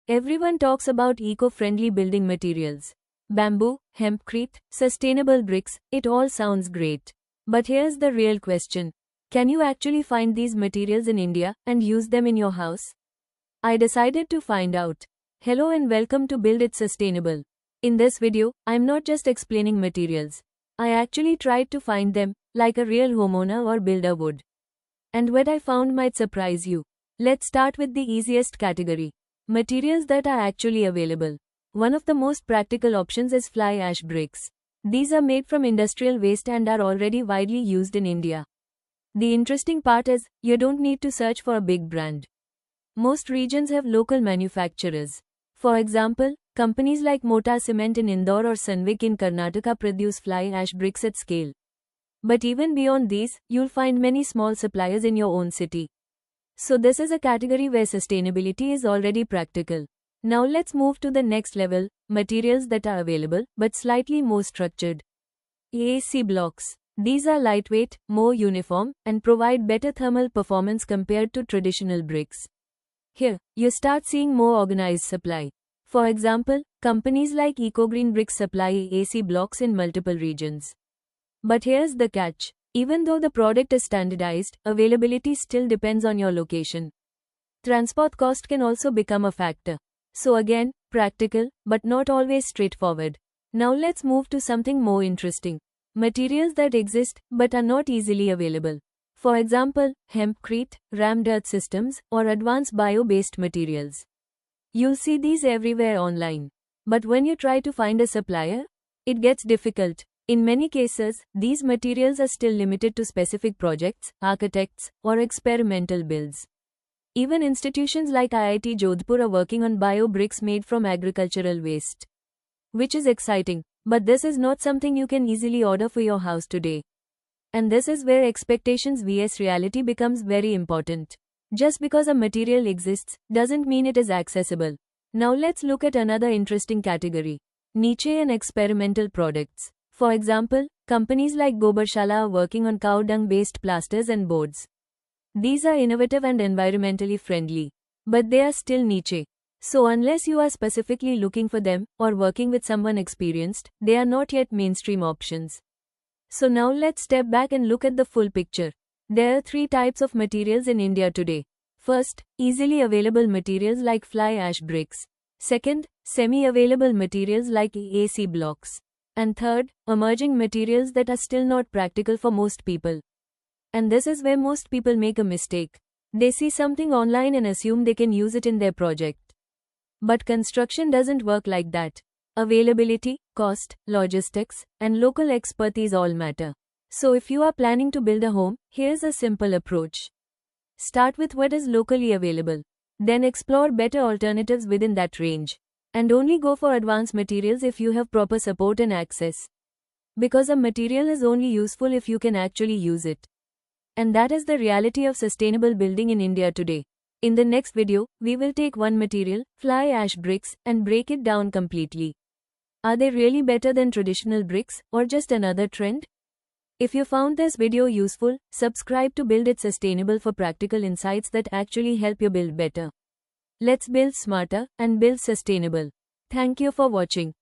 Everyone talks about eco-friendly building materials. Bamboo, hempcrete, sustainable bricks, it all sounds great. But here's the real question. Can you actually find these materials in India and use them in your house? I decided to find out. Hello and welcome to Build It Sustainable. In this video, I'm not just explaining materials. I actually tried to find them, like a real homeowner or builder would. And what I found might surprise you. Let's start with the easiest category. Materials that are actually available. One of the most practical options is fly ash bricks. These are made from industrial waste and are already widely used in India. The interesting part is, you don't need to search for a big brand. Most regions have local manufacturers. For example, companies like Mota Cement in Indore or Sunwick in Karnataka produce fly ash bricks at scale. But even beyond these, you'll find many small suppliers in your own city. So this is a category where sustainability is already practical. Now let's move to the next level, materials that are available, but slightly more structured. AAC blocks. These are lightweight, more uniform, and provide better thermal performance compared to traditional bricks. Here, you start seeing more organized supply. For example, companies like Ecogreen Bricks supply AAC blocks in multiple regions. But here's the catch. Even though the product is standardized, availability still depends on your location. Transport cost can also become a factor. So again, practical, but not always straightforward. Now let's move to something more interesting. Materials that exist, but are not easily available. For example, hempcrete, rammed earth systems, or advanced bio-based materials. You'll see these everywhere online. But when you try to find a supplier, it gets difficult. In many cases, these materials are still limited to specific projects, architects, or experimental builds. Even institutions like IIT Jodhpur are working on bio-bricks made from agricultural waste. Which is exciting, but this is not something you can easily order for your house today. And this is where expectations vs reality becomes very important. Just because a material exists, doesn't mean it is accessible. Now let's look at another interesting category. Niche and experimental products. For example, companies like Gobarshala are working on cow dung-based plasters and boards. These are innovative and environmentally friendly. But they are still niche. So unless you are specifically looking for them, or working with someone experienced, they are not yet mainstream options. So now let's step back and look at the full picture. There are three types of materials in India today. First, easily available materials like fly ash bricks. Second, semi-available materials like AAC blocks. And third, emerging materials that are still not practical for most people. And this is where most people make a mistake. They see something online and assume they can use it in their project. But construction doesn't work like that. Availability, cost, logistics, and local expertise all matter. So if you are planning to build a home, here's a simple approach. Start with what is locally available. Then explore better alternatives within that range. And only go for advanced materials if you have proper support and access. Because a material is only useful if you can actually use it. And that is the reality of sustainable building in India today. In the next video, we will take one material, fly ash bricks, and break it down completely. Are they really better than traditional bricks, or just another trend? If you found this video useful, subscribe to Build It Sustainable for practical insights that actually help you build better. Let's build smarter and build sustainable. Thank you for watching.